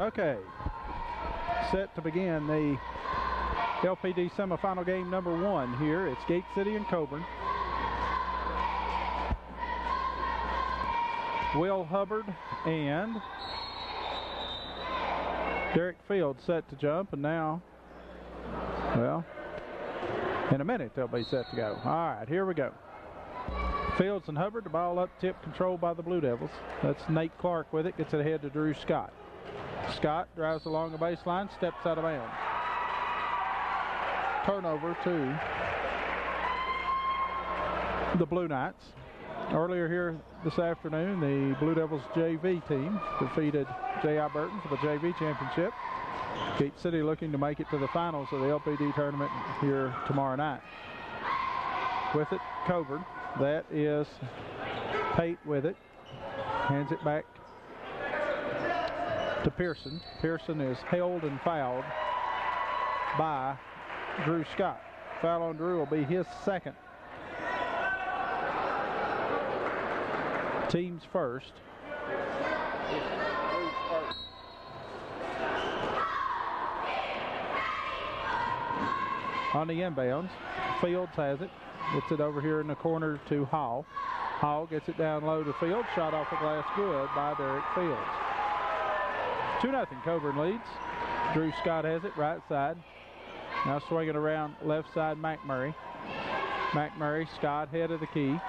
Okay, set to begin the LPD semifinal game number 1 here. It's Gate City and Coeburn. Will Hubbard and Derek Fields set to jump, and now, well, in a minute they'll be set to go. All right, here we go. Fields and Hubbard, the ball up tip, controlled by the Blue Devils. That's Nate Clark with it, gets it ahead to Drew Scott. Scott drives along the baseline, steps out of bounds. Turnover to the Blue Knights. Earlier here this afternoon, the Blue Devils JV team defeated J.I. Burton for the JV championship. Gate City looking to make it to the finals of the LPD tournament here tomorrow night. With it, Coeburn. That is Pate with it. Hands it back to Pearson. Pearson is held and fouled by Drew Scott. Foul on Drew will be his second. Team's first. On the inbounds, Fields has it. Gets it over here in the corner to Hall. Hall gets it down low to Fields. Shot off the glass, good by Derek Fields. 2-0 Coeburn leads. Drew Scott has it, right side. Now swinging around left side, McMurray. McMurray, Scott head of the key.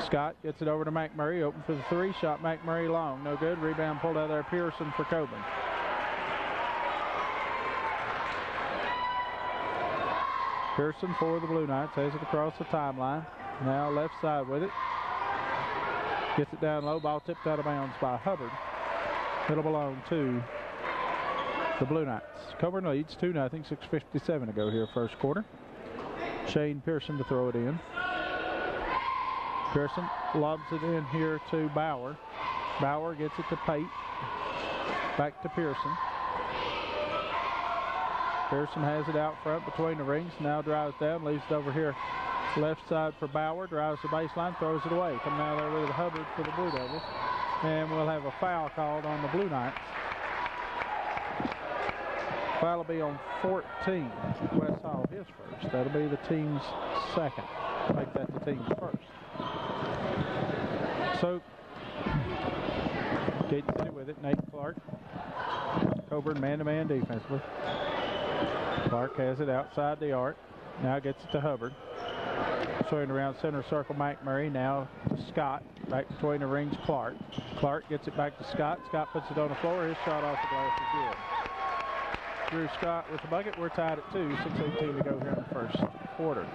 Scott gets it over to McMurray, open for the three. Shot McMurray long, no good. Rebound pulled out there, Pearson for Coeburn. Pearson for the Blue Knights, has it across the timeline. Now left side with it. Gets it down low, ball tipped out of bounds by Hubbard. It'll belong to the Blue Knights. Coeburn leads 2-0, 6:57 to go here first quarter. Shane Pearson to throw it in. Pearson lobs it in here to Bauer. Bauer gets it to Pate. Back to Pearson. Pearson has it out front between the rings. Now drives down, leaves it over here left side for Bauer. Drives the baseline, throws it away. Coming out there with Hubbard for the Blue Devils. And we'll have a foul called on the Blue Knights. Foul will be on 14. Wes Hall, his first. That'll be the team's second. Make that the team's first. So, Gate City with it. Nate Clark. Coeburn man-to-man defensively. Clark has it outside the arc. Now gets it to Hubbard. Swinging around center circle, McMurray. Now to Scott. Back between the rings, Clark. Clark gets it back to Scott. Scott puts it on the floor. His shot off the glass is good. Drew Scott with the bucket. We're tied at 2. 6:18 to go here in the first quarter.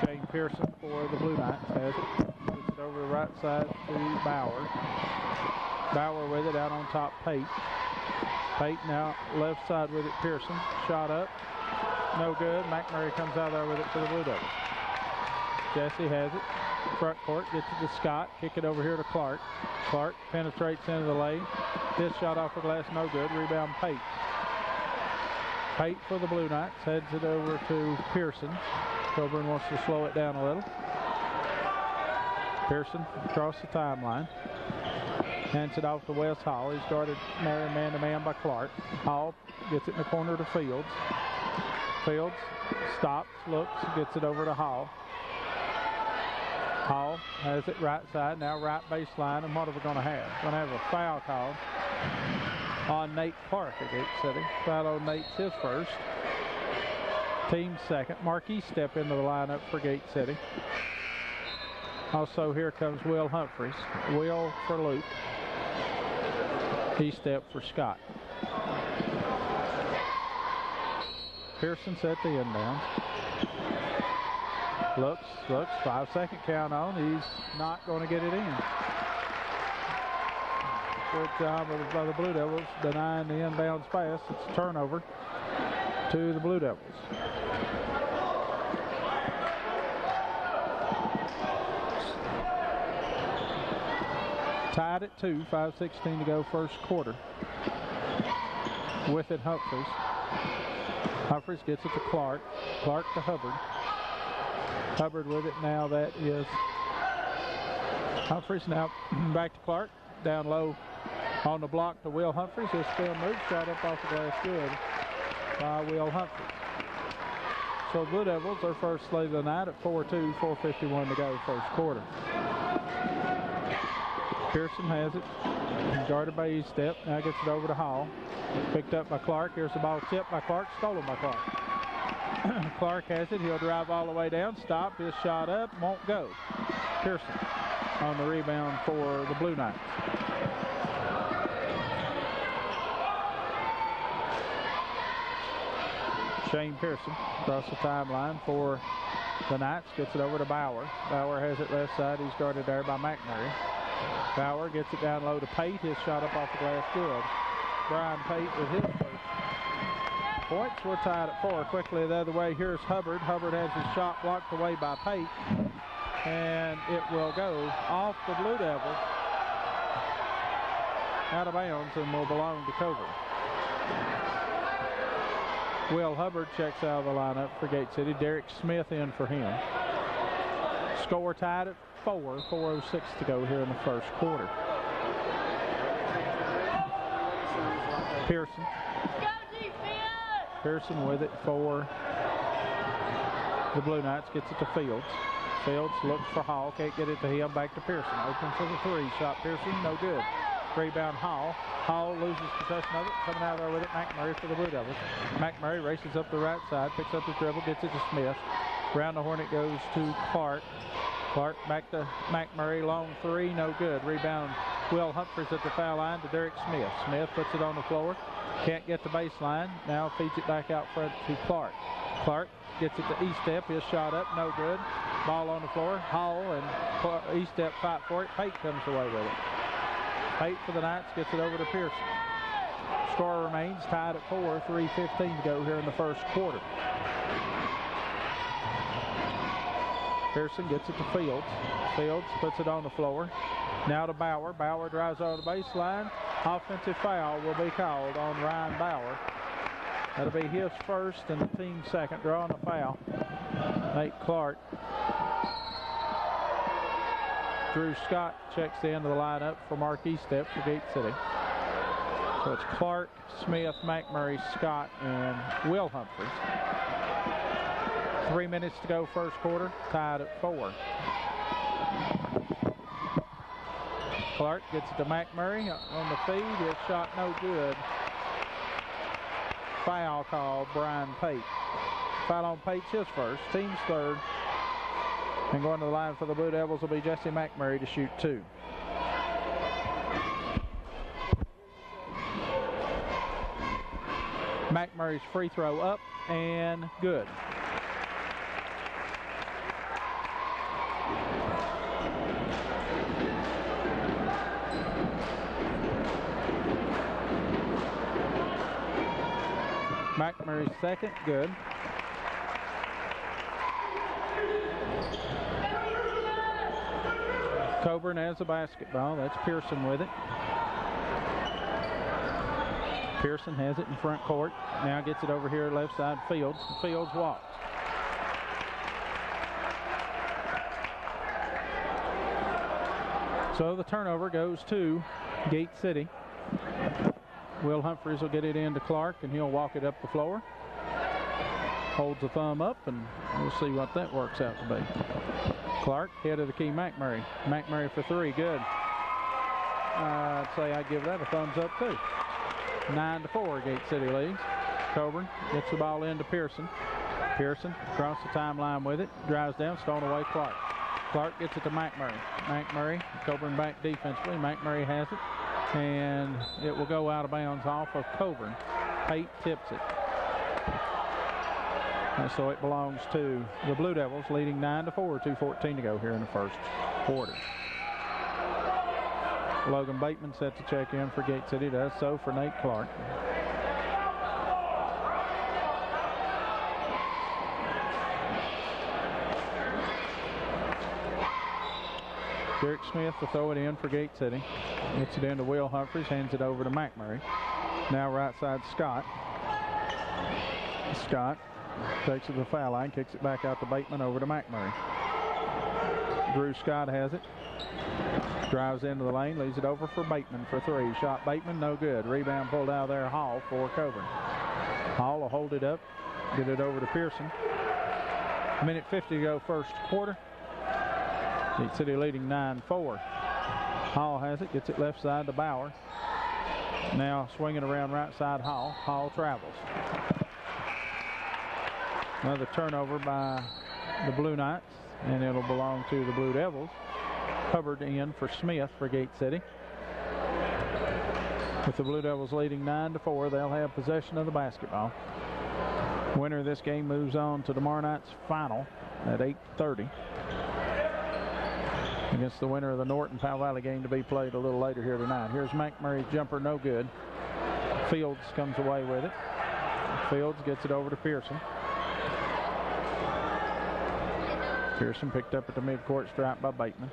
Shane Pearson for the Blue Knights has it. Gets it over the right side to Bauer. Bauer with it out on top, Pate. Pate now left side with it, Pearson. Shot up. No good. McMurray comes out there with it for the Blue Devils. Jesse has it. Front court, gets it to Scott. Kick it over here to Clark. Clark penetrates into the lane. His shot off the glass, no good. Rebound, Pate. Pate for the Blue Knights. Heads it over to Pearson. Coeburn wants to slow it down a little. Pearson across the timeline. Hands it off to Wes Hall. He's guarded man-to-man by Clark. Hall gets it in the corner to Fields. Fields stops, looks, gets it over to Hall. Hall has it right side, now right baseline, and what are we going to have? We're going to have a foul call on Nate Clark at Gate City. Foul on Nate's his first. Team second. Marquis step into the lineup for Gate City. Also here comes Will Humphreys. Will for Luke. He stepped for Scott. Pearson set the inbound. Looks, 5-second count on. He's not going to get it in. Good job by the Blue Devils denying the inbounds pass. It's a turnover to the Blue Devils. Tied at 2, 5:16 to go first quarter. With it, Humphreys. Humphreys gets it to Clark. Clark to Hubbard. Hubbard with it now. That is Humphreys. Now back to Clark. Down low on the block to Will Humphreys. His spin move. Shot up off the glass. Good by Will Humphreys. So Blue Devils, their first slate of the night at 4-2, 4:51 to go first quarter. Pearson has it. Guarded by E-Step. Now gets it over to Hall. Picked up by Clark. Here's the ball tipped by Clark. Stolen by Clark. Clark has it. He'll drive all the way down. Stop. His shot up. Won't go. Pearson on the rebound for the Blue Knights. Shane Pearson across the timeline for the Knights. Gets it over to Bauer. Bauer has it left side. He's guarded there by McMurray. Bauer gets it down low to Pate. His shot up off the glass. Good. Brian Pate with his first points. We're tied at 4. Quickly the other way. Here's Hubbard. Hubbard has his shot blocked away by Pate. And it will go off the Blue Devils. Out of bounds and will belong to Coeburn. Will Hubbard checks out of the lineup for Gate City. Derek Smith in for him. Score tied at 4. 4:06 to go here in the first quarter. Pearson. Pearson with it for the Blue Knights. Gets it to Fields. Fields looks for Hall. Can't get it to him. Back to Pearson. Open for the 3. Shot Pearson. No good. Rebound Hall. Hall loses possession of it. Coming out there with it. McMurray for the Blue Devils. McMurray races up the right side. Picks up his dribble. Gets it to Smith. Round the horn it goes to Clark. Clark back to McMurray. Long 3. No good. Rebound Will Humphreys at the foul line to Derek Smith. Smith puts it on the floor. Can't get the baseline. Now feeds it back out front to Clark. Clark gets it to E-Step. His shot up. No good. Ball on the floor. Hall and E-Step fight for it. Pate comes away with it. Pate for the Knights gets it over to Pearson. Score remains tied at 4. 3:15 to go here in the first quarter. Pearson gets it to Fields. Fields puts it on the floor. Now to Bauer. Bauer drives over the baseline. Offensive foul will be called on Ryan Bauer. That'll be his first and the team's second. Drawing a foul. Nate Clark. Drew Scott checks the end of the lineup for Marquis Step for Gate City. So it's Clark, Smith, McMurray, Scott, and Will Humphreys. 3 minutes to go first quarter. Tied at 4. Clark gets it to McMurray on the feed. His shot no good. Foul call, Brian Pate. Foul on Pate's his first. Team's third. And going to the line for the Blue Devils will be Jesse McMurray to shoot 2. McMurray's free throw up and good. McMurray's second, good. Coeburn has the basketball. That's Pearson with it. Pearson has it in front court. Now gets it over here left side. Fields. Fields walks. So the turnover goes to Gate City. Will Humphreys will get it into Clark, and he'll walk it up the floor. holds a thumb up, and we'll see what that works out to be. Clark, head of the key, McMurray. McMurray for three, good. I'd say I'd give that a thumbs up too. 9-4, Gate City leads. Coeburn gets the ball into Pearson. Pearson across the timeline with it, drives down, stolen away Clark. Clark gets it to McMurray. McMurray, Coeburn back defensively. McMurray has it, and it will go out of bounds off of Coeburn. Pate tips it. And so it belongs to the Blue Devils, leading 9-4, 2:14 to go here in the first quarter. Logan Bateman set to check in for Gate City, does so for Nate Clark. Derek Smith will throw it in for Gate City. Gets it into Will Humphreys, hands it over to McMurray. Now right side Scott. Scott takes it to the foul line, kicks it back out to Bateman, over to McMurray. Drew Scott has it. Drives into the lane, leaves it over for Bateman for three. Shot Bateman, no good. Rebound pulled out of there, Hall for Coeburn. Hall will hold it up, get it over to Pearson. 1:50 to go first quarter. Gate City leading 9-4. Hall has it, gets it left side to Bauer. Now swinging around right side Hall. Hall travels. Another turnover by the Blue Knights, and it'll belong to the Blue Devils. Hubbard in for Smith for Gate City. With the Blue Devils leading 9-4, they'll have possession of the basketball. Winner of this game moves on to tomorrow night's final at 8:30 against the winner of the Norton-Powell Valley game to be played a little later here tonight. Here's McMurray's jumper, no good. Fields comes away with it. Fields gets it over to Pearson. Pearson picked up at the midcourt stripe by Bateman.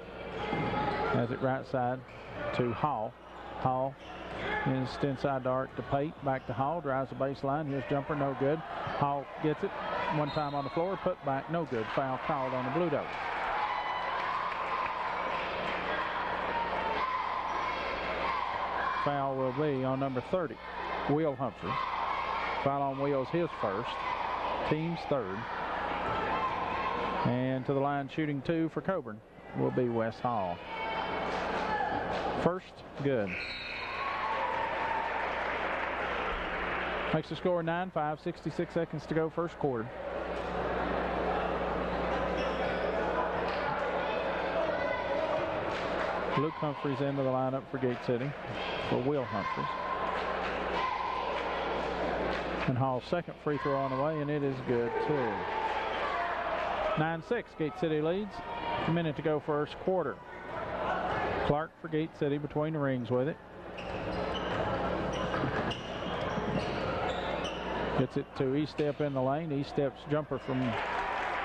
Has it right side to Hall. Hall is inside to arc to Pate. Back to Hall. Drives the baseline. His jumper, no good. Hall gets it. One time on the floor. Put back, no good. Foul called on the Blue Devils. Foul will be on number 30, Will Humphreys. Foul on Will's his first. Team's third. And to the line shooting two for Coeburn will be Wes Hall. First, good. Makes the score 9-5, 66 seconds to go first quarter. Luke Humphreys into the lineup for Gate City for Will Humphreys. And Hall's second free throw on the way, and it is good too. 9-6, Gate City leads. A minute to go first quarter. Clark for Gate City between the rings with it. Gets it to E-Step in the lane. E-Step's jumper from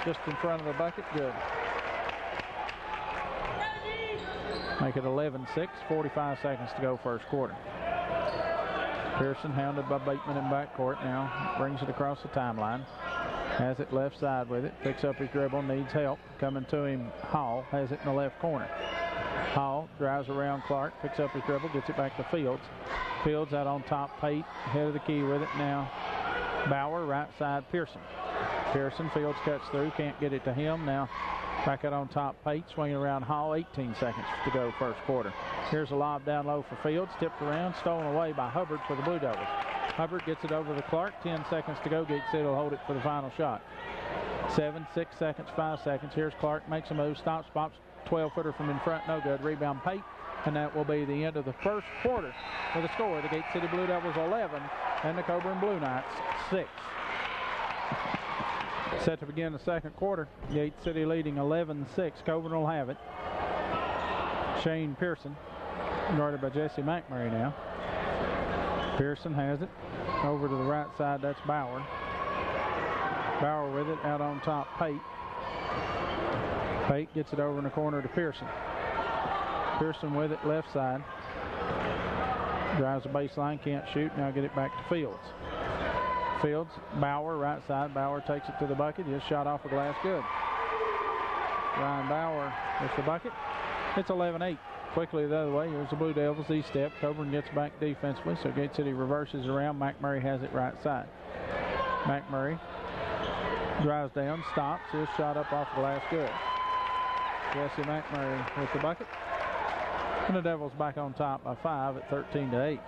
just in front of the bucket, good. Make it 11-6, 45 seconds to go first quarter. Pearson hounded by Bateman in backcourt now. Brings it across the timeline. Has it left side with it. Picks up his dribble, needs help. Coming to him, Hall has it in the left corner. Hall drives around Clark, picks up his dribble, gets it back to Fields. Fields out on top, Pate, head of the key with it now. Bauer, right side, Pearson. Pearson, Fields cuts through, can't get it to him. Now back out on top, Pate, swinging around Hall, 18 seconds to go first quarter. Here's a lob down low for Fields, tipped around, stolen away by Hubbard for the Blue Devils. Hubbard gets it over to Clark, 10 seconds to go. Gate City will hold it for the final shot. 7, 6 seconds, 5 seconds. Here's Clark, makes a move, stops, pops, 12-footer from in front, no good. Rebound Pate, and that will be the end of the first quarter with a score. The Gate City Blue Devils 11 and the Coeburn Blue Knights 6. Set to begin the second quarter. Gate City leading 11-6. Coeburn will have it. Shane Pearson, guarded by Jesse McMurray now. Pearson has it. Over to the right side, that's Bauer. Bauer with it, out on top, Pate. Pate gets it over in the corner to Pearson. Pearson with it, left side. Drives the baseline, can't shoot. Now get it back to Fields. Fields, Bauer, right side. Bauer takes it to the bucket. His shot off the glass, good. Ryan Bauer with the bucket. It's 11-8. Quickly the other way. Here's the Blue Devils, E-Step. Coeburn gets back defensively, so Gate City reverses around. McMurray has it right side. McMurray Drives down, stops. His shot up off the glass, good. Jesse McMurray with the bucket. And the Devils back on top by 5 at 13-8.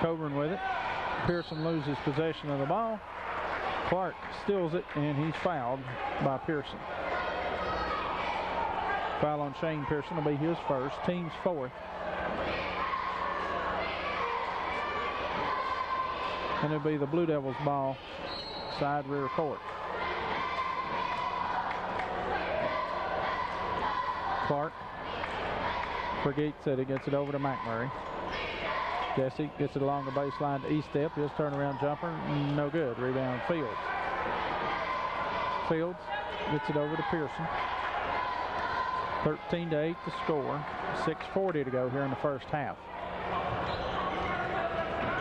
Coeburn with it. Pearson loses possession of the ball. Clark steals it, and he's fouled by Pearson. Foul on Shane Pearson will be his first, team's fourth. And it'll be the Blue Devils ball, side rear court. Clark for Gate City, gets it over to McMurray. Jesse gets it along the baseline to Estep. His turnaround jumper, no good. Rebound Fields. Fields gets it over to Pearson. 13-8 to score. 6:40 to go here in the first half.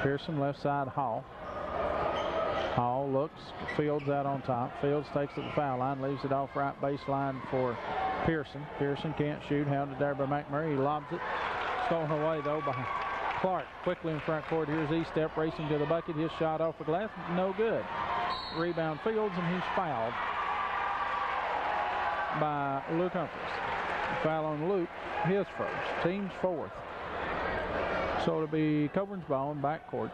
Pearson left side, Hall. Hall looks, Fields out on top. Fields takes it to the foul line, leaves it off right baseline for Pearson. Pearson can't shoot, hounded there by McMurray. He lobs it. Stolen away though by Clark. Quickly in front court. Here's Estep racing to the bucket. His shot off the glass, no good. Rebound Fields, and he's fouled by Luke Humphries. Foul on Luke, his first, team's fourth. So it'll be Coburn's ball in backcourt.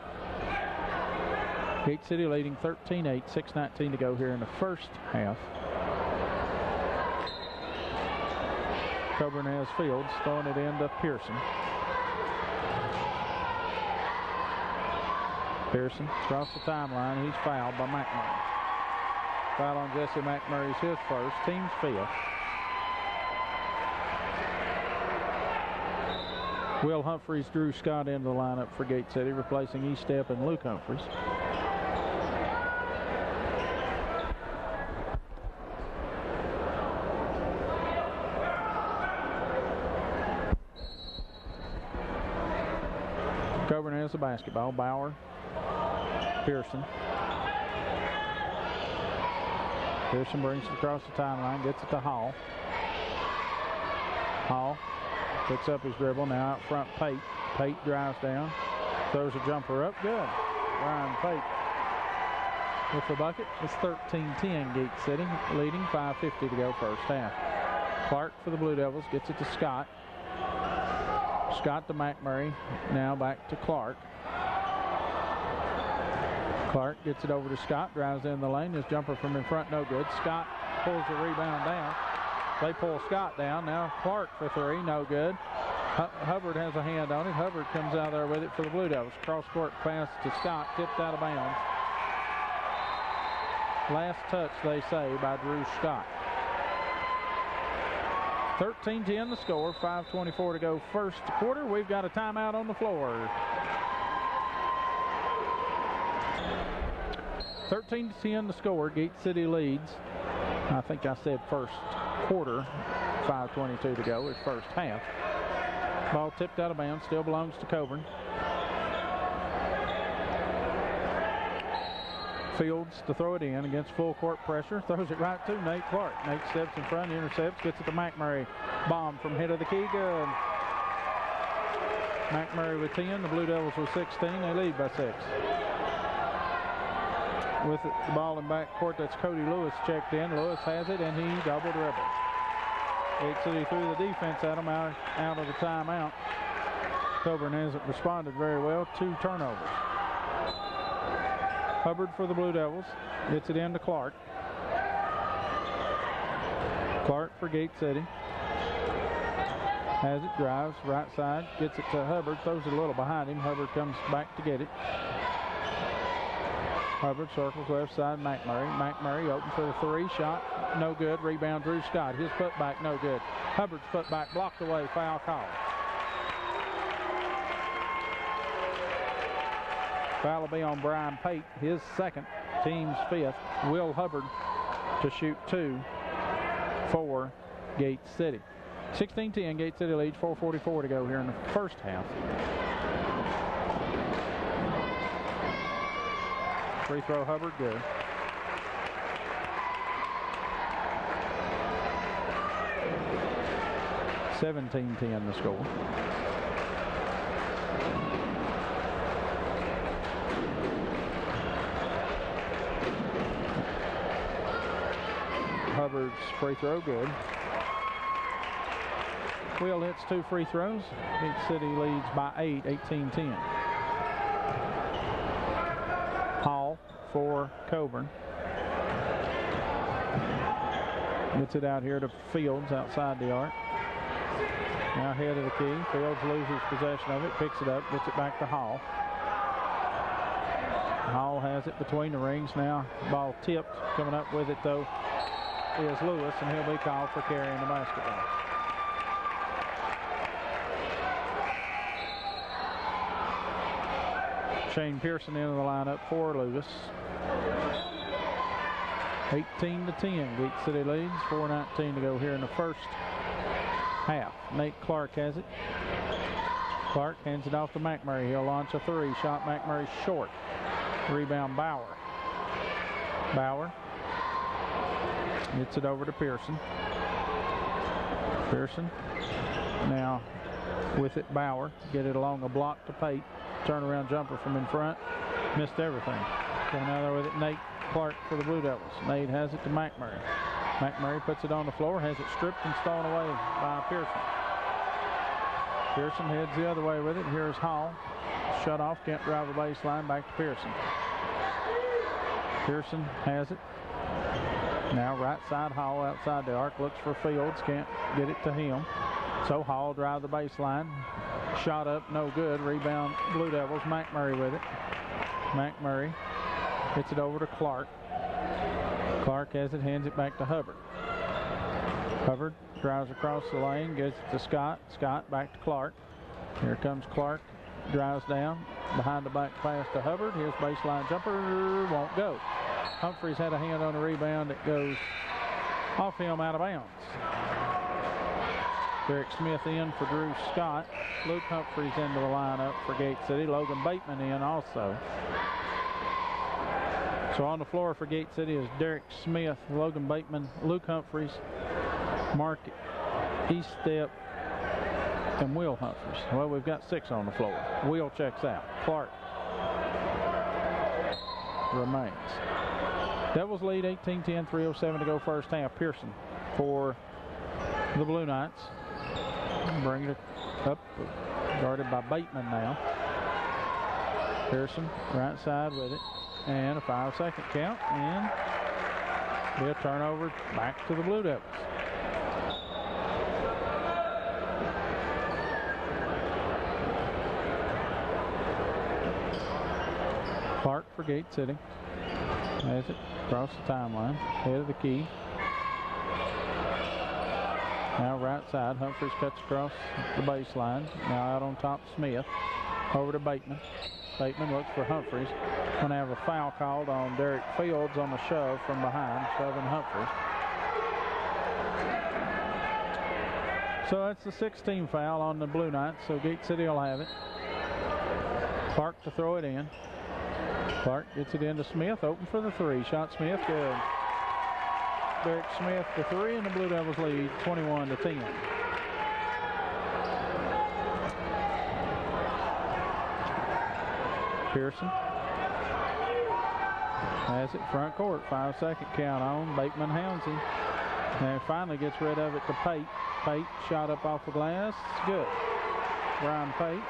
Gate City leading 13-8, 6:19 to go here in the first half. Coburn has Fields, throwing it into Pearson. Pearson across the timeline. He's fouled by McMurray. Foul on Jesse McMurray's his first, team's fifth. Will Humphries drew Scott into the lineup for Gate City, replacing Estep and Luke Humphries. Coburn has the basketball. Bauer, Pearson. Pearson brings it across the timeline, gets it to Hall. Hall picks up his dribble, now out front Pate. Pate drives down, throws a jumper up, good. Ryan Pate with the bucket. It's 13-10 Gate City, leading 5:50 to go first half. Clark for the Blue Devils gets it to Scott. Scott to McMurray, now back to Clark. Clark gets it over to Scott, drives in the lane. His jumper from in front, no good. Scott pulls the rebound down. They pull Scott down. Now Clark for three, no good. Hubbard has a hand on it. Hubbard comes out there with it for the Blue Devils. Cross-court pass to Scott, tipped out of bounds. Last touch, they say, by Drew Scott. 13-10 the score, 5:24 to go first quarter. We've got a timeout on the floor. 13-10 the score. Gate City leads. I think I said first quarter. 5:22 to go. It's first half. Ball tipped out of bounds. Still belongs to Coeburn. Fields to throw it in against full court pressure. Throws it right to Nate Clark. Nate steps in front, intercepts, gets it to McMurray. Bomb from head of the key, good. McMurray with 10. The Blue Devils with 16. They lead by 6. With it, the ball in back court, that's Cody Lewis checked in. Lewis has it, and he double dribbles. Gate City threw the defense at him out of the timeout. Coeburn hasn't responded very well. 2 turnovers. Hubbard for the Blue Devils. Gets it in to Clark. Clark for Gate City. Has it, drives, right side. Gets it to Hubbard. Throws it a little behind him. Hubbard comes back to get it. Hubbard circles left side, McMurray. McMurray open for the three. Shot, no good. Rebound, Drew Scott. His putback, no good. Hubbard's putback blocked away. Foul call. Foul will be on Brian Pate, his second, team's fifth. Will Hubbard to shoot 2 for Gate City. 16-10, Gate City leads, 4:44 to go here in the first half. Free throw, Hubbard, good. (17-10) the score. Hubbard's free throw, good. Wheel hits 2 free throws. Gate City leads by 8, 18-10. Hall for Coeburn. Gets it out here to Fields outside the arc. Now head of the key. Fields loses possession of it, picks it up, gets it back to Hall. Hall has it between the rings now. Ball tipped. Coming up with it though is Lewis, and he'll be called for carrying the basketball. Shane Pearson into the lineup for Lewis. 18-10. Gate City leads. 4:19 to go here in the first half. Nate Clark has it. Clark hands it off to McMurray. He'll launch a 3. Shot McMurray short. Rebound Bauer. Bauer gets it over to Pearson. Pearson now with it. Bauer get it along a block to Pate. Turnaround jumper from in front. Missed everything. Going out there with it, Nate Clark for the Blue Devils. Nate has it to McMurray. McMurray puts it on the floor, has it stripped and stolen away by Pearson. Pearson heads the other way with it. Here's Hall. Shut off, can't drive the baseline, back to Pearson. Pearson has it. Now right side, Hall outside the arc, looks for Fields, can't get it to him. So Hall drive the baseline. Shot up, no good. Rebound, Blue Devils. McMurray with it. McMurray hits it over to Clark. Clark has it, hands it back to Hubbard. Hubbard drives across the lane, gets it to Scott. Scott back to Clark. Here comes Clark. Drives down. Behind the back pass to Hubbard. Here's baseline jumper. Won't go. Humphreys had a hand on the rebound that goes off him out of bounds. Derek Smith in for Drew Scott. Luke Humphreys into the lineup for Gate City. Logan Bateman in also. So on the floor for Gate City is Derek Smith, Logan Bateman, Luke Humphreys, Mark Eastep, and Will Humphreys. Well, we've got 6 on the floor. Will checks out. Clark remains. Devils lead 18-10, 3:07 to go first half. Pearson for the Blue Knights. Bring it up, guarded by Bateman now. Pearson right side with it. And a 5-second count, and be a turnover back to the Blue Devils. Clark for Gate City. Has it across the timeline. Head of the key. Now right side. Humphreys cuts across the baseline. Now out on top, Smith. Over to Bateman. Bateman looks for Humphreys. Going to have a foul called on Derek Fields on the shove from behind, shoving Humphreys. So that's the 16th foul on the Blue Knights, so Gate City will have it. Clark to throw it in. Clark gets it into Smith, open for the 3. Shot Smith, good. Derek Smith to 3, and the Blue Devils lead 21-10. Pearson has it front court. 5-second count on. Bateman hounds him. And finally gets rid of it to Pate. Pate shot up off the glass. Good. Brian Pate.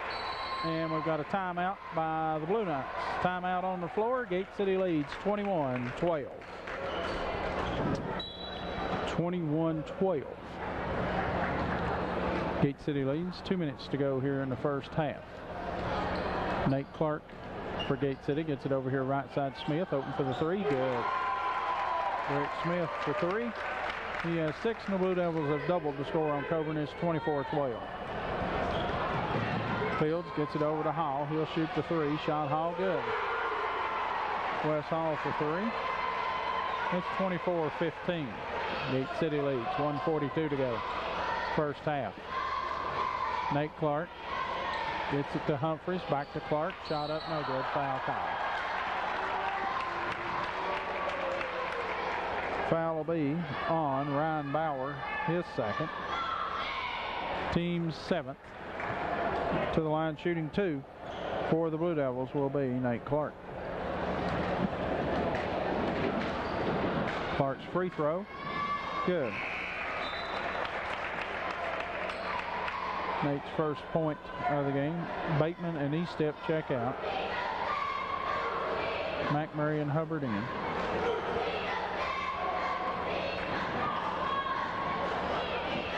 And we've got a timeout by the Blue Knights. Timeout on the floor. Gate City leads 21-12. 21-12. Gate City leads. 2 minutes to go here in the first half. Nate Clark for Gate City gets it over here right side. Smith open for the 3. Good. Derek Smith for 3. He has 6, and the Blue Devils have doubled the score on Coeburn. It's 24-12. Fields gets it over to Hall. He'll shoot the 3. Shot Hall, good. Wes Hall for 3. It's 24-15. Gate City leads. 1:42 to go. First half. Nate Clark gets it to Humphreys. Back to Clark. Shot up, no good. Foul call. Foul will be on Ryan Bauer, his second. Team's 7th. To the line shooting 2 for the Blue Devils will be Nate Clark. Clark's free throw Good. Nate's first point of the game. Bateman and Estep check out. McMurray and Hubbard in.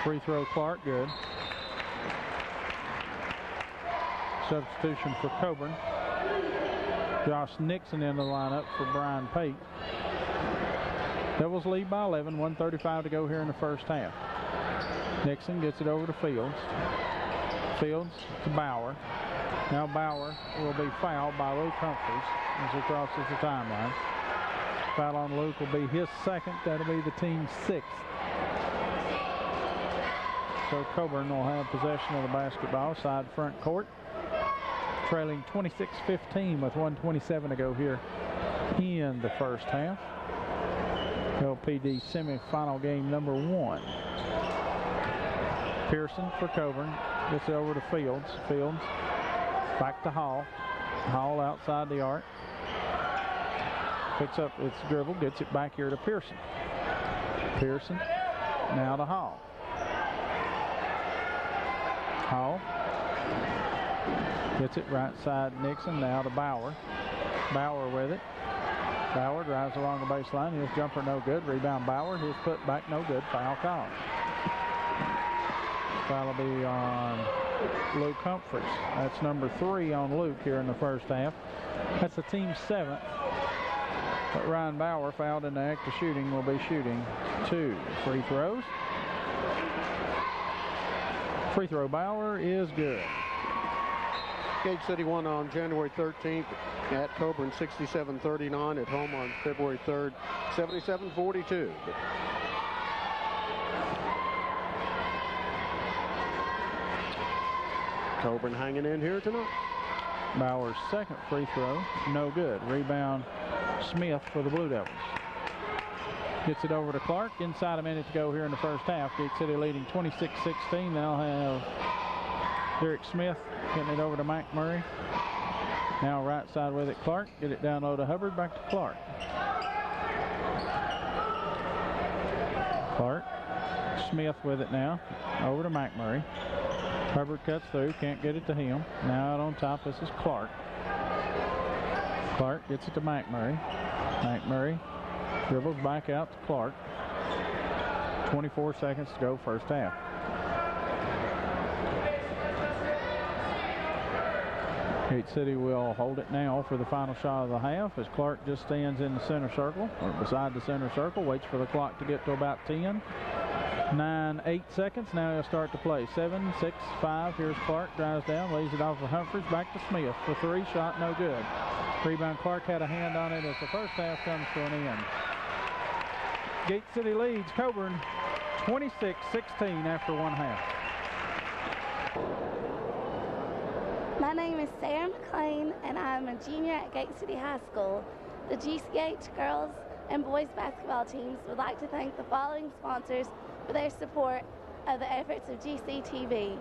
Free throw Clark, good. Substitution for Coeburn. Josh Nixon in the lineup for Brian Pate. Devils lead by 11, 1:35 to go here in the first half. Nixon gets it over to Fields. Fields to Bauer. Now Bauer will be fouled by Luke Humphries as he crosses the timeline. Foul on Luke will be his second. That'll be the team's sixth. So Coeburn will have possession of the basketball, side front court. Trailing 26-15 with 1:27 to go here in the first half. LPD semifinal game number 1. Pearson for Coeburn. Gets it over to Fields. Fields back to Hall. Hall outside the arc. Picks up its dribble. Gets it back here to Pearson. Pearson now to Hall. Hall gets it right side Nixon, now to Bauer. Bauer with it. Bauer drives along the baseline. His jumper no good. Rebound Bauer. His put back no good. Foul call. Foul will be on Luke Humphries. That's number 3 on Luke here in the first half. That's the team's 7th. But Ryan Bauer, fouled in the act of shooting, will be shooting 2 free throws. Free throw Bauer is good. Gate City won on January 13th at Coeburn 67-39. At home on February 3rd, 77-42. Coeburn hanging in here tonight. Bauer's second free throw, no good. Rebound Smith for the Blue Devils. Gets it over to Clark. Inside a minute to go here in the first half. Gate City leading 26-16. They'll have Derek Smith getting it over to McMurray. Now right side with it, Clark. Get it down low to Hubbard. Back to Clark. Clark. Smith with it now. Over to McMurray. Hubbard cuts through. Can't get it to him. Now out on top, this is Clark. Clark gets it to McMurray. McMurray dribbles back out to Clark. 24 seconds to go first half. Gate City will hold it now for the final shot of the half as Clark just stands in the center circle, or beside the center circle, waits for the clock to get to about 10. 9, 8 seconds. Now he'll start to play. 7, 6, 5. Here's Clark. Drives down. Lays it off for Humphries. Back to Smith for 3. Shot no good. Rebound. Clark had a hand on it as the first half comes to an end. Gate City leads Coeburn 26-16 after one half. My name is Sarah McLean, and I'm a junior at Gate City High School. The GCH girls and boys basketball teams would like to thank the following sponsors for their support of the efforts of GCTV.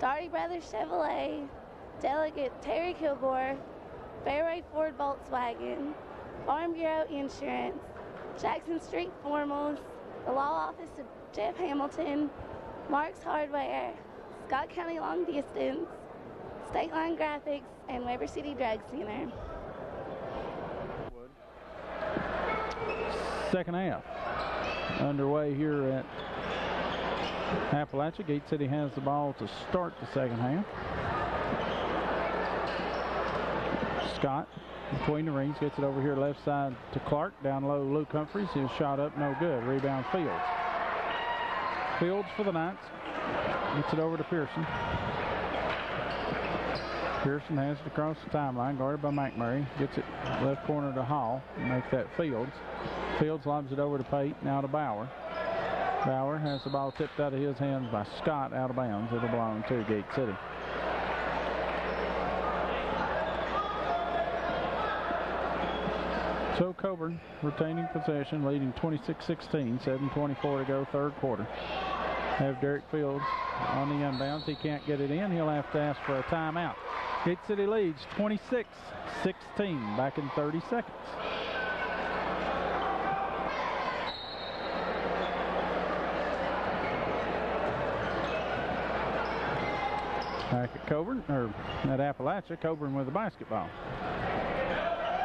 Daugherty Brothers Chevrolet, Delegate Terry Kilgore, Fairway Ford Volkswagen, Farm Bureau Insurance, Jackson Street Formals, the Law Office of Jeff Hamilton, Mark's Hardware, Scott County Long Distance, State Line Graphics, and Weber City Drug Center. Second half underway here at Appalachia. Gate City has the ball to start the second half. Scott between the rings gets it over here left side to Clark. Down low Luke Humphries. His shot up no good. Rebound Fields. Fields for the Knights. Gets it over to Pearson. Pearson has it across the timeline, guarded by McMurray. Gets it left corner to Hall. Make that Fields. Fields lobs it over to Pate. Now to Bauer. Bauer has the ball tipped out of his hands by Scott, out of bounds. It'll belong to Gate City. So Coeburn retaining possession, leading 26-16, 7:24 to go, third quarter. Have Derek Fields on the inbounds. He can't get it in. He'll have to ask for a timeout. Gate City leads 26-16, back in 30 seconds. Back at Coeburn, or at Appalachia, Coeburn with the basketball.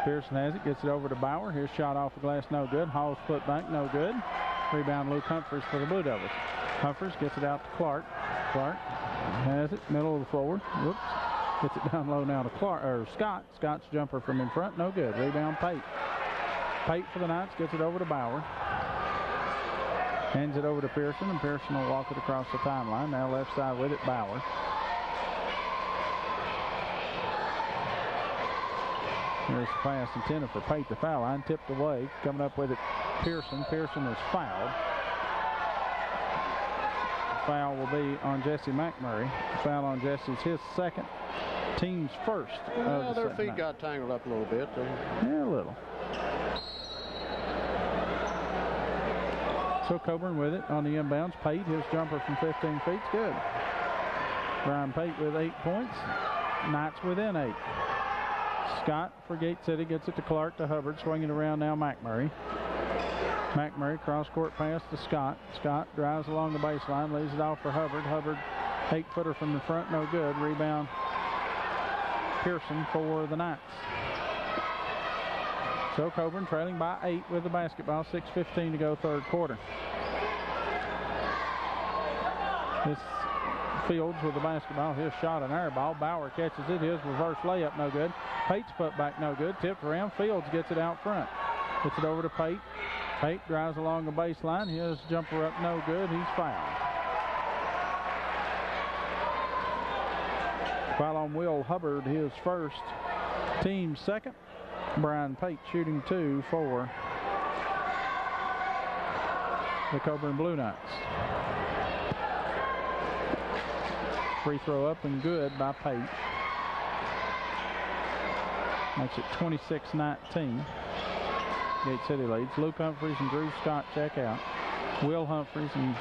Pearson has it, gets it over to Bauer. Here's shot off the glass, no good. Hall's put back, no good. Rebound, Luke Humphreys for the Blue Devils. Humphreys gets it out to Clark. Clark has it, middle of the floor. Whoops. Gets it down low now to Clark, or Scott. Scott's jumper from in front, no good. Rebound, Pate. Pate for the Knights, gets it over to Bauer. Hands it over to Pearson, and Pearson will walk it across the timeline. Now left side with it, Bauer. Here's the pass intended for Pate, the foul line, tipped away. Coming up with it, Pearson. Pearson is fouled. The foul will be on Jesse McMurray. The foul on Jesse is his second, team's first. Well, their feet got tangled up a little bit. Yeah, a little. So Coeburn with it on the inbounds. Pate, his jumper from 15 feet, good. Brian Pate with 8 points. Knights within 8. Scott for Gate City gets it to Clark to Hubbard. Swinging around now, McMurray. McMurray cross-court pass to Scott. Scott drives along the baseline, lays it off for Hubbard. Hubbard, 8-footer from the front, no good. Rebound, Pearson for the Knights. So Coeburn trailing by 8 with the basketball. 6:15 to go, third quarter. This Fields with the basketball. His shot, an air ball. Bauer catches it. His reverse layup, no good. Pate's put back, no good. Tipped around. Fields gets it out front. Gets it over to Pate. Pate drives along the baseline. His jumper up, no good. He's fouled. Foul on Will Hubbard, his first, team's second. Brian Pate shooting 2 for the Coeburn Blue Knights. Free throw up and good by Pate. Makes it 26-19. Gate City leads. Luke Humphreys and Drew Scott check out. Will Humphreys and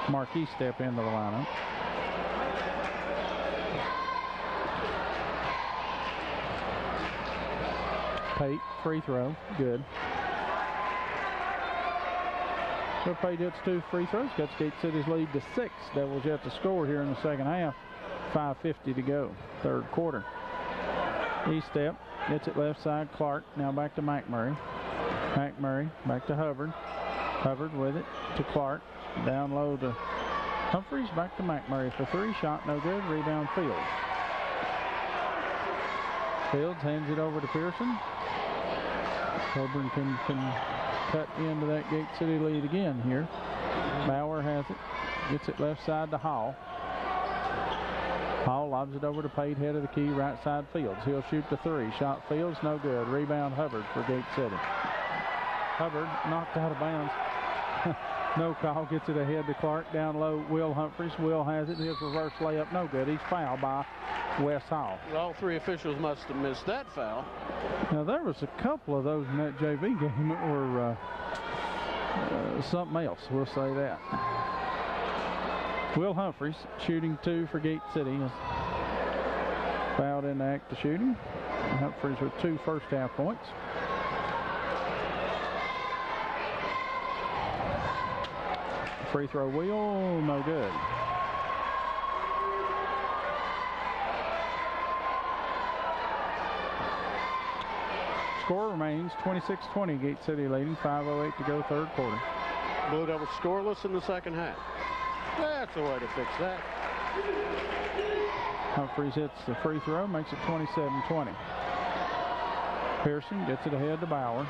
Marquis step into the lineup. Pate, free throw, good. So Pate hits 2 free throws, cuts Gate City's lead to 6. Devils yet to score here in the second half. 5:50 to go, third quarter. E-step, gets it left side, Clark, now back to McMurray. McMurray, back to Hubbard. Hubbard with it to Clark. Down low to Humphreys, back to McMurray for 3. Shot no good, rebound Fields. Fields hands it over to Pearson. Coeburn can cut into that Gate City lead again here. Bauer has it. Gets it left side to Hall. Hall lobs it over to Pate, head of the key, right side Fields. He'll shoot the 3. Shot Fields, no good. Rebound Hubbard for Gate City. Hubbard knocked out of bounds. No call. Gets it ahead to Clark. Down low, Will Humphreys. Will has it. His reverse layup, no good. He's fouled by Wes Hall. All 3 officials must have missed that foul. Now, there was a couple of those in that JV game that were something else, we'll say that. Will Humphreys shooting 2 for Gate City. Fouled in the act of shooting. Humphreys with 2 first half points. Free throw wheel, no good. Score remains 26-20. Gate City leading. 5:08 to go, third quarter. Blue Devils scoreless in the second half. That's the way to fix that. Humphreys hits the free throw, makes it 27-20. Pearson gets it ahead to Bauer.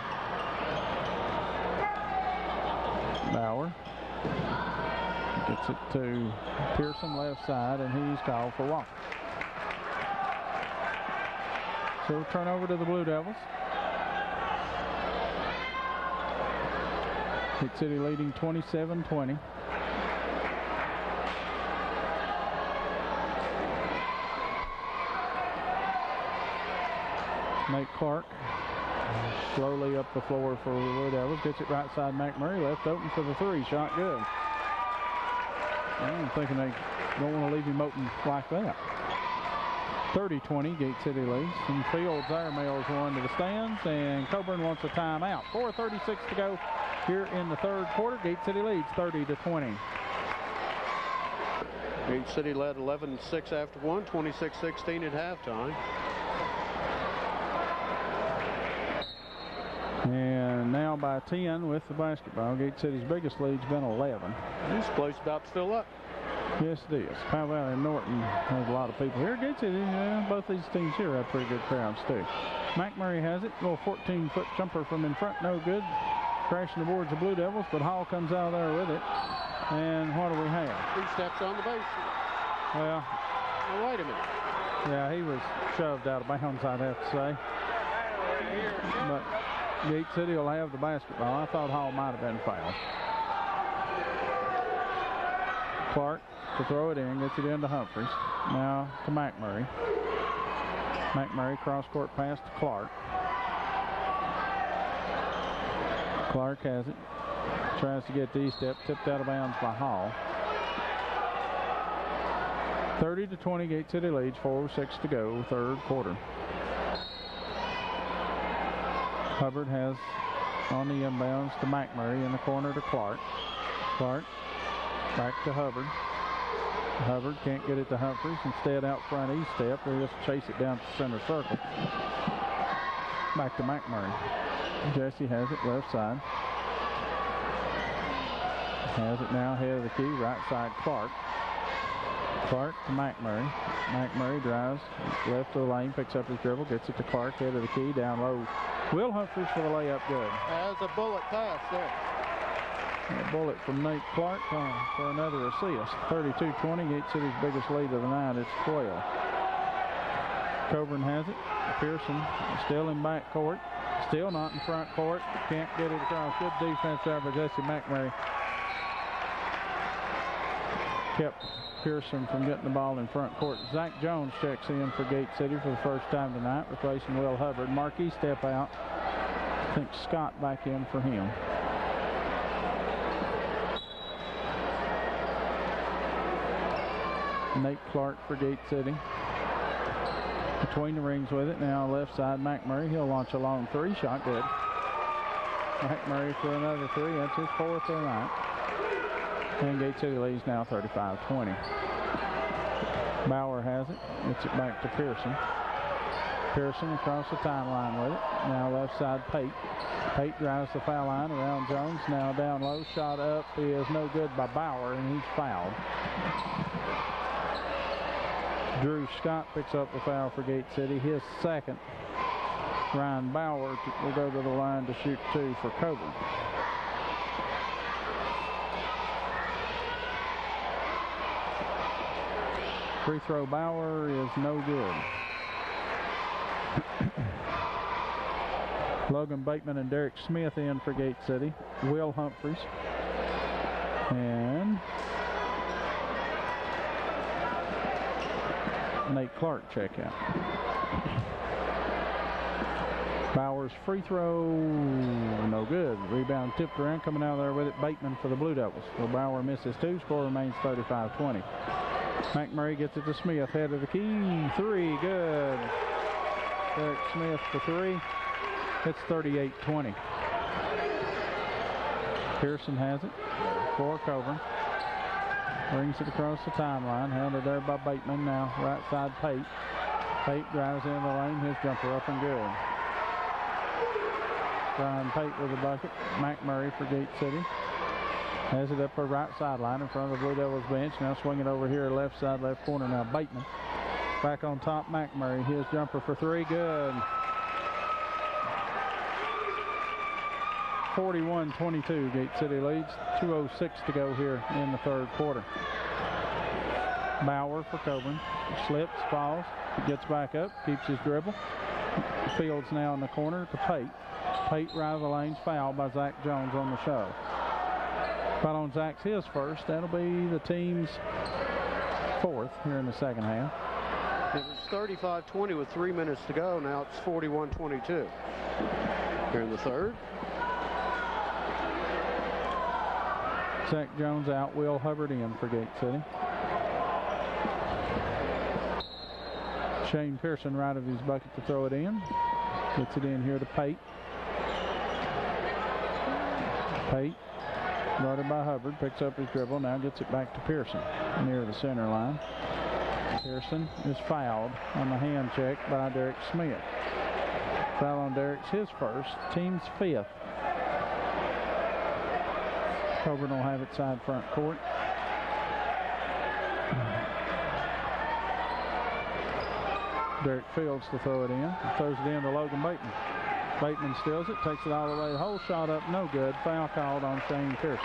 Bauer gets it to Pearson left side, and he's called for walk. So turnover to the Blue Devils. Gate City leading 27-20. Nate Clark slowly up the floor for the Blue Devils. Gets it right side McMurray. Left open for the 3. Shot good. I'm thinking they don't want to leave him open like that. 30-20, Gate City leads. And Fields there mails one to the stands, and Coeburn wants a timeout. 4:36 to go here in the third quarter. Gate City leads 30-20. Gate City led 11-6 after one, 26-16 at halftime. And now by 10 with the basketball. Gate City's biggest lead's been 11. This place about to fill up. Yes, it is. Powell Valley and Norton has a lot of people here. Gate City, both these teams here have pretty good crowds too. McMurray has it. Little 14-foot jumper from in front, no good. Crashing the boards of Blue Devils, but Hall comes out of there with it. And what do we have? 2 steps on the base. Well, now, wait a minute. Yeah, he was shoved out of bounds, I'd have to say. But Gate City will have the basketball. I thought Hall might have been fouled. Clark to throw it in, gets it into Humphreys. Now to McMurray. McMurray cross-court pass to Clark. Clark has it. Tries to get the E-step, tipped out of bounds by Hall. 30-20, Gate City leads, 4:06 to go, third quarter. Hubbard has on the inbounds to McMurray, in the corner to Clark. Clark back to Hubbard. Hubbard can't get it to Humphreys. Instead, out front E-step. They just chase it down to the center circle. Back to McMurray. Jesse has it left side. Has it now head of the key, right side Clark. Clark to McMurray. McMurray drives left of the lane, picks up his dribble, gets it to Clark, head of the key, down low. Will Humphreys for the layup, good. Has a bullet pass there. A bullet from Nate Clark for another assist. 32-20, Gate City's biggest lead of the night. It's 12. Coeburn has it. Pearson still in back court. Still not in front court. Can't get it across. Good defense there by Jesse McMurray. Kept Pearson from getting the ball in front court. Zach Jones checks in for Gate City for the first time tonight, replacing Will Hubbard. Marquis step out. I think Scott back in for him. Nate Clark for Gate City. Between the rings with it. Now left side McMurray. He'll launch a long three. Shot good. McMurray for another three. That's his fourth of the night. And Gate City leads now 35-20. Bauer has it. Gets it back to Pearson. Pearson across the timeline with it. Now left side Pate. Pate drives the foul line around Jones. Now down low. Shot up is no good by Bauer, and he's fouled. Drew Scott picks up the foul for Gate City. His second. Ryan Bauer will go to the line to shoot two for Coeburn. Free throw Bauer is no good. Logan Bateman and Derek Smith in for Gate City. Will Humphreys. And Nate Clark check out. Bauer's free throw, no good. Rebound tipped around, coming out of there with it. Bateman for the Blue Devils. So Bauer misses two. Score remains 35-20. McMurray gets it to Smith, head of the key. Three, good. Derek Smith for three. It's 38-20. Pearson has it for Coeburn. Brings it across the timeline. Handled there by Bateman. Now right side Pate. Pate drives in the lane. His jumper up and good. Brian Pate with the bucket. McMurray for Gate City. Has it up her right sideline in front of the Blue Devils bench. Now swinging over here left side, left corner. Now Bateman. Back on top, McMurray. His jumper for three, good. 41-22, Gate City leads. 2:06 to go here in the third quarter. Bauer for Coeburn. Slips, falls, gets back up, keeps his dribble. Fields now in the corner to Pate. Pate right of the lane's fouled by Zach Jones on the shove. Foul on Zach's his first. That'll be the team's fourth here in the second half. It was 35-20 with 3 minutes to go. Now it's 41-22 here in the third. Zach Jones out, Will Hubbard in for Gate City. Shane Pearson right of his bucket to throw it in. Gets it in here to Pate. Pate Guarded by Hubbard, picks up his dribble, now gets it back to Pearson near the center line. Pearson is fouled on the hand check by Derek Smith. Foul on Derek's his first, team's fifth. Coeburn will have it side front court. Derek Fields to throw it in. Throws it in to Logan Bateman. Bateman steals it, takes it all the way. Whole shot up, no good. Foul called on Shane Pearson.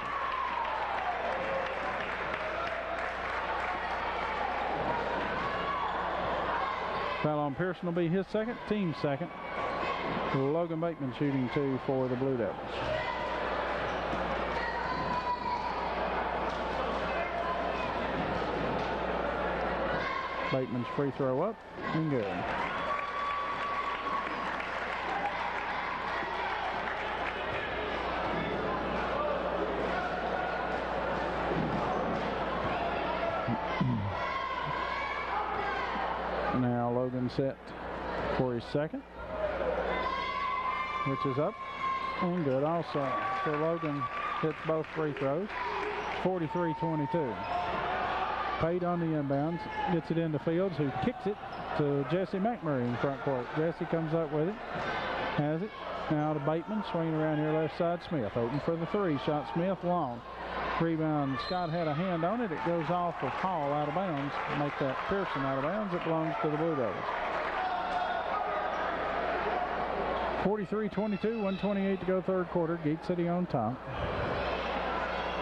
Foul on Pearson will be his second, team second. Logan Bateman shooting 2 for the Blue Devils. Bateman's free throw up and good. Now Logan set for his second, which is up and good also. So Logan hits both free throws. 43-22. Pate on the inbounds, gets it into Fields, who kicks it to Jesse McMurray in front court. Jesse comes up with it, has it. Now to Bateman, swinging around here left side. Smith open for the three. Shot Smith long. Rebound. Scott had a hand on it. It goes off of Hall out of bounds. Make that Pearson out of bounds. It belongs to the Blue Devils. 43-22, 1:28 to go third quarter. Gate City on top.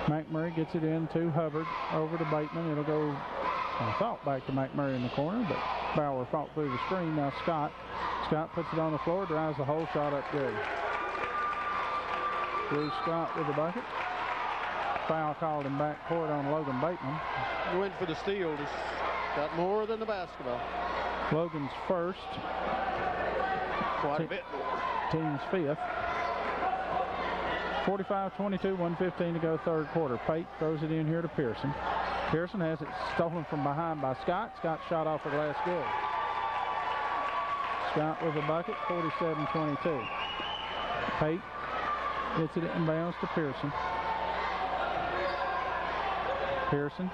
McMurray gets it in to Hubbard, over to Bateman. It'll go, I thought, back to McMurray in the corner, but Bauer fought through the screen. Now Scott puts it on the floor, drives the whole shot up good. Drew Scott with the bucket. Foul called in back court on Logan Bateman. He went for the steal. Just got more than the basketball. Logan's first. Quite a bit more. Team's fifth. 45-22, 1:15 to go third quarter. Pate throws it in here to Pearson. Pearson has it stolen from behind by Scott. Scott shot off the glass good. Scott with a bucket, 47-22. Pate gets it inbounds to Pearson. Pearson,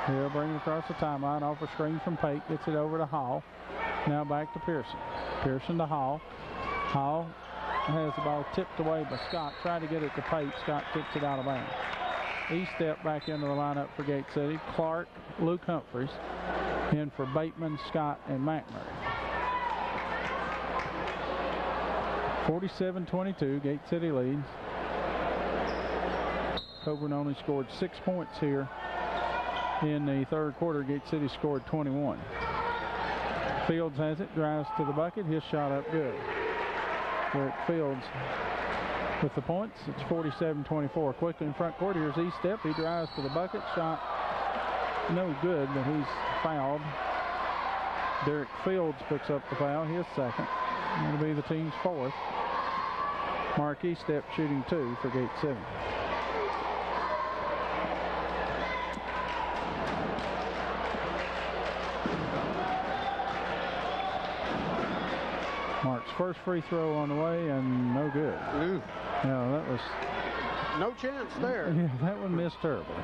he'll bring it across the timeline off a screen from Pate. Gets it over to Hall. Now back to Pearson. Pearson to Hall. Hall has the ball tipped away by Scott. Tried to get it to Pate. Scott kicks it out of bounds. He stepped back into the lineup for Gate City. Clark, Luke Humphreys. In for Bateman, Scott, and McMurray. 47-22, Gate City leads. Coeburn only scored 6 points here in the third quarter. Gate City scored 21. Fields has it, drives to the bucket. His shot up good. Derek Fields with the points. It's 47-24. Quickly in front court. Here's E-step. He drives to the bucket. Shot no good, but he's fouled. Derek Fields picks up the foul. His second. It'll be the team's fourth. Mark E-step shooting 2 for Gate City. Mark's first free throw on the way and no good. Ooh. Yeah, that was no chance there. Yeah, that one missed terribly.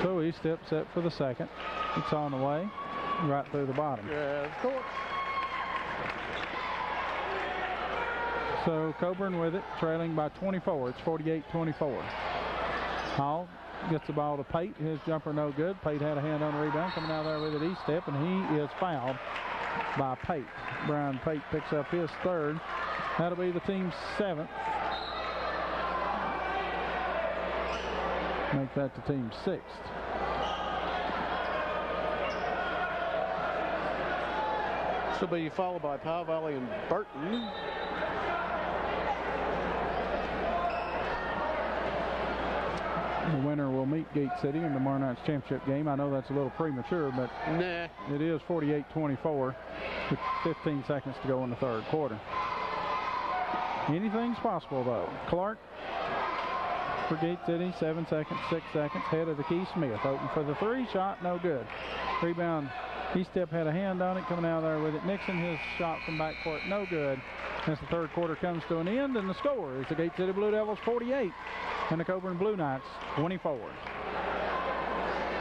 So he steps up for the second. It's on the way, right through the bottom. Yeah, of course. So Coeburn with it, trailing by 24. It's 48-24. Hall gets the ball to Pate. His jumper no good. Pate had a hand on the rebound. Coming out there with it, E-step, and he is fouled by Pate. Brian Pate picks up his third. That'll be the team's seventh. Make that the team's sixth. This will be followed by Powell Valley and Burton. The winner will meet Gate City in tomorrow night's championship game. I know that's a little premature, but nah, it is 48-24 with 15 seconds to go in the third quarter. Anything's possible, though. Clark for Gate City. 7 seconds, 6 seconds. Head of the key, Smith. Open for the three. Shot, no good. Rebound, Eastep had a hand on it. Coming out there with it. Nixon, his shot from backcourt, no good. As the third quarter comes to an end, and the score is the Gate City Blue Devils 48 and the Coeburn Blue Knights 24.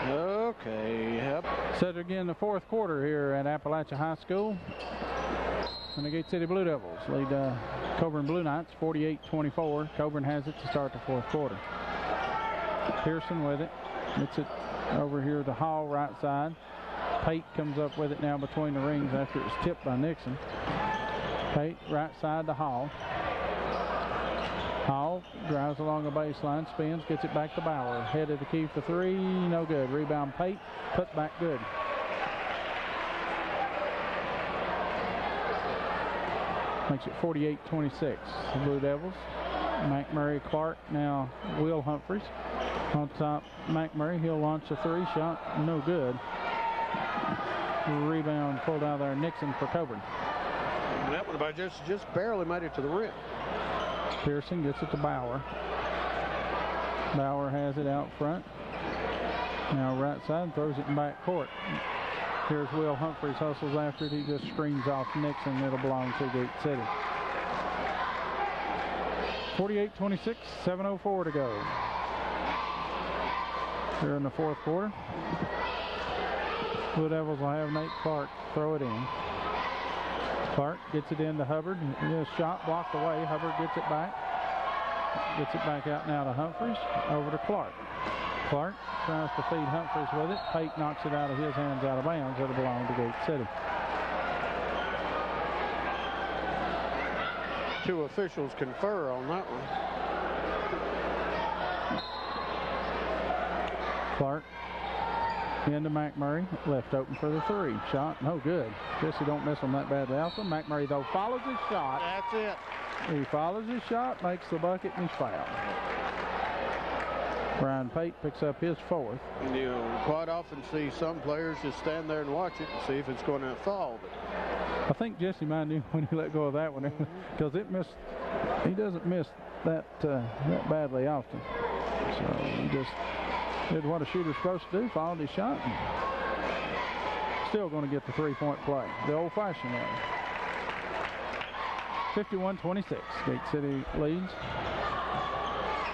Okay, yep. Set again the fourth quarter here at Appalachia High School. And the Gate City Blue Devils lead Coeburn Blue Knights 48-24. Coeburn has it to start the fourth quarter. Pearson with it. Gets it over here to Hall, right side. Pate comes up with it now between the rings after it was tipped by Nixon. Pate, right side to Hall. Hall drives along the baseline, spins, gets it back to Bauer. Head of the key for three, no good. Rebound Pate, put back good. Makes it 48-26. The Blue Devils. McMurray, Clark, now Will Humphreys. On top, McMurray, he'll launch a three shot, no good. Rebound pulled out there, Nixon for Coeburn. That one about just barely made it to the rim. Pearson gets it to Bauer. Bauer has it out front. Now right side, throws it in back court. Here's Will Humphreys, hustles after it. He just screens off Nixon. It'll belong to Gate City. 48-26, 7:04 to go. Here in the fourth quarter. Blue Devils will have Nate Clark throw it in. Clark gets it into Hubbard. His shot blocked away. Hubbard gets it back. Gets it back out now to Humphreys. Over to Clark. Clark tries to feed Humphreys with it. Pate knocks it out of his hands, out of bounds. It'll belong to Gate City. Two officials confer on that one. Clark into McMurray. Left open for the three. Shot, no good. Guess he don't miss him that badly. Also, McMurray, though, follows his shot. That's it. He follows his shot, makes the bucket, and he's fouled. Brian Pate picks up his fourth. You quite often see some players just stand there and watch it and see if it's going to fall. I think Jesse might knew when he let go of that one, because it missed. He doesn't miss that that badly often. So he just did what a shooter's supposed to do, followed his shot, and still going to get the three-point play, the old-fashioned way. 51-26, Gate City leads.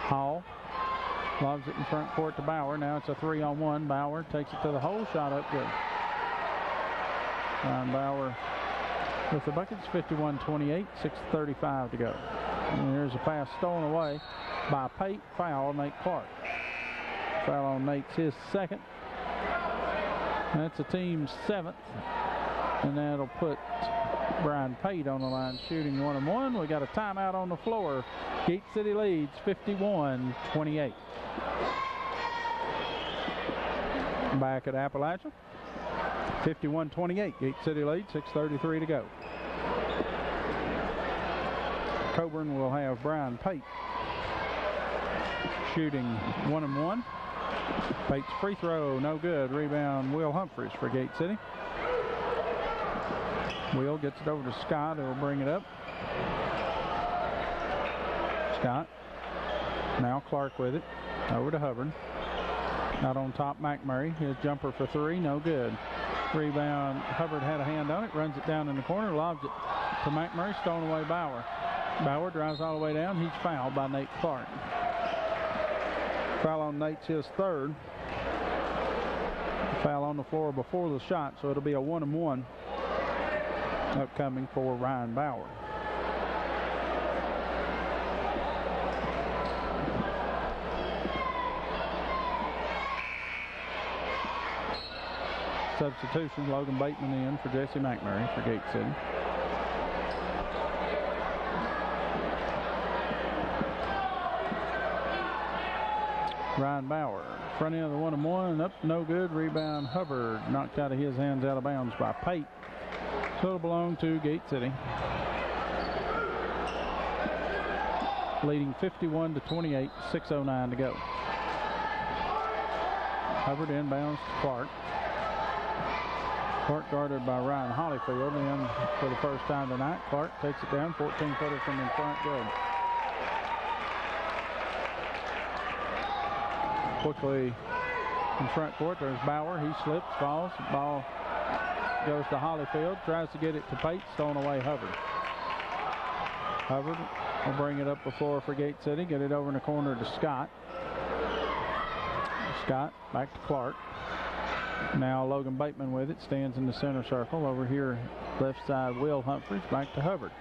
Hall lobs it in front court to Bauer. Now it's a 3-on-1. Bauer takes it to the hole, shot up good. Ryan Bauer with the buckets, 51-28, 6:35 to go. And here's a pass stolen away by Pate. Foul, Nate Clark. Foul on Nate's his second. That's a team's seventh. And that'll put Brian Pate on the line shooting 1-on-1. We got a timeout on the floor. Gate City leads 51-28. Back at Appalachia. 51-28. Gate City leads, 6:33 to go. Coeburn will have Brian Pate shooting 1-on-1. Pate's free throw, no good. Rebound, Will Humphreys for Gate City. Will gets it over to Scott, who will bring it up. Scott. Now Clark with it. Over to Hubbard. Out on top, McMurray. His jumper for three, no good. Rebound, Hubbard had a hand on it, runs it down in the corner, lobs it to McMurray, stolen away Bauer. Bauer drives all the way down. He's fouled by Nate Clark. Foul on Nate's his third. Foul on the floor before the shot, so it'll be a 1-on-1 upcoming for Ryan Bauer. Substitution, Logan Bateman in for Jesse McMurray for Gate City. Ryan Bauer, front end of the 1-on-1, up, no good. Rebound, Hubbard, knocked out of his hands, out of bounds by Pate. So it'll belong to Gate City. Leading 51-28, 6:09 to go. Hubbard inbounds to Clark. Clark guarded by Ryan Hollyfield, and for the first time tonight, Clark takes it down, 14-footer from in front, good. quickly in front court. There's Bauer. He slips, falls. Ball goes to Hollyfield. Tries to get it to Pate. Stolen away Hubbard. Hubbard will bring it up the floor for Gate City. Get it over in the corner to Scott. Scott back to Clark. Now Logan Bateman with it. Stands in the center circle. Over here, left side, Will Humphreys. Back to Hubbard.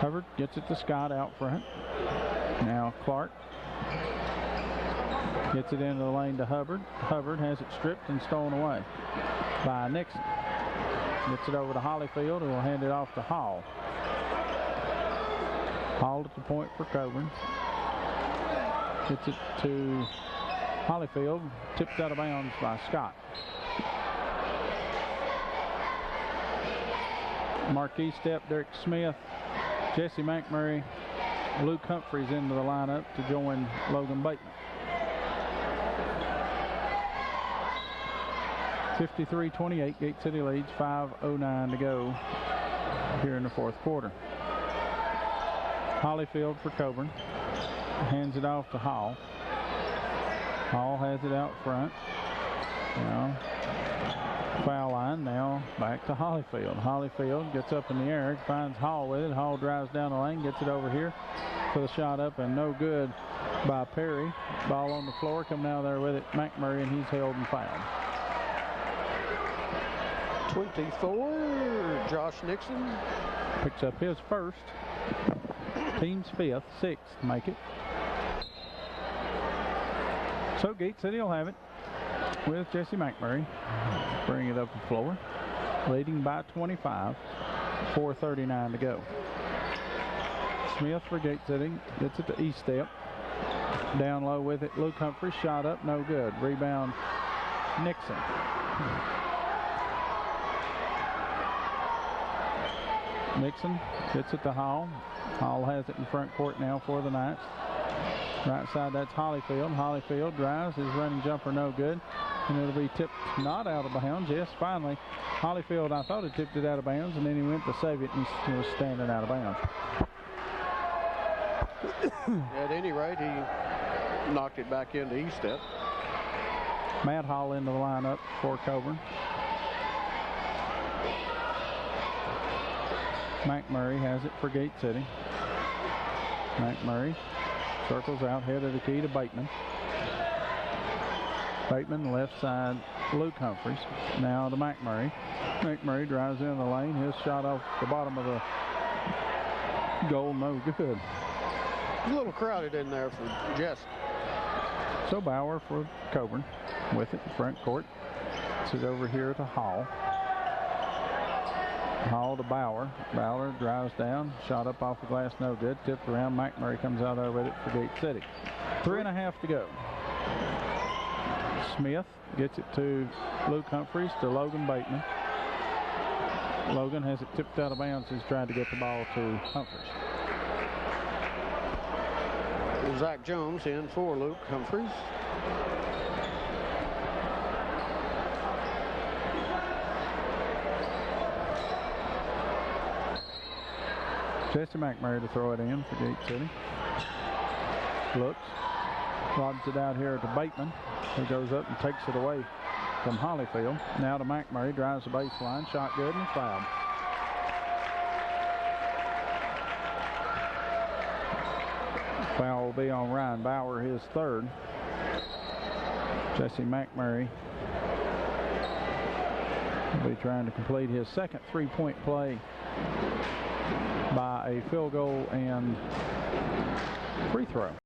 Hubbard gets it to Scott out front. Now Clark gets it into the lane to Hubbard. Hubbard has it stripped and stolen away by Nixon. Gets it over to Hollyfield, who will hand it off to Hall. Hall at the point for Coeburn. Gets it to Hollyfield. Tipped out of bounds by Scott. Marquis Step, Derek Smith, Jesse McMurray, Luke Humphreys into the lineup to join Logan Bateman. 53-28, Gate City leads, 5:09 to go here in the fourth quarter. Hollyfield for Coeburn. Hands it off to Hall. Hall has it out front. Now, foul line. Now back to Hollyfield. Hollyfield gets up in the air, finds Hall with it. Hall drives down the lane, gets it over here for the shot up, and no good by Perry. Ball on the floor, coming out there with it, McMurray, and he's held and fouled. 24, Josh Nixon. Picks up his first. Team's fifth, sixth, make it. So Gate City will have it with Jesse McMurray. Bring it up the floor. Leading by 25. 4:39 to go. Smith for Gate City. Gets it to Eastep. Down low with it. Luke Humphreys. Shot up. No good. Rebound Nixon. Nixon gets it to Hall. Hall has it in front court now for the Knights. Right side, that's Hollyfield. Hollyfield drives. His running jumper no good. And it'll be tipped not out of bounds. Yes, finally. Hollyfield, I thought, had tipped it out of bounds, and then he went to save it, and he was standing out of bounds. At any rate, he knocked it back into Eastep. Matt Hall into the lineup for Coeburn. McMurray has it for Gate City. McMurray circles out, head of the key to Bateman. Bateman, left side, Luke Humphreys. Now to McMurray. McMurray drives in the lane. His shot off the bottom of the goal, no good. It's a little crowded in there for Jess. So Bauer for Coeburn with it in front court. This is over here to Hall. Hall to Bauer. Bauer drives down. Shot up off the glass, no good. Tipped around. McMurray comes out there with it for Gate City. 3.5 to go. Smith gets it to Luke Humphreys to Logan Bateman. Logan has it tipped out of bounds. He's trying to get the ball to Humphreys. Zach Jones in for Luke Humphreys. Jesse McMurray to throw it in for Gate City. Looks. Lobs it out here to Bateman, who goes up and takes it away from Hollyfield. Now to McMurray. Drives the baseline. Shot good and fouled. Foul will be on Ryan Bauer, his third. Jesse McMurray will be trying to complete his second three-point play by a field goal and free throw.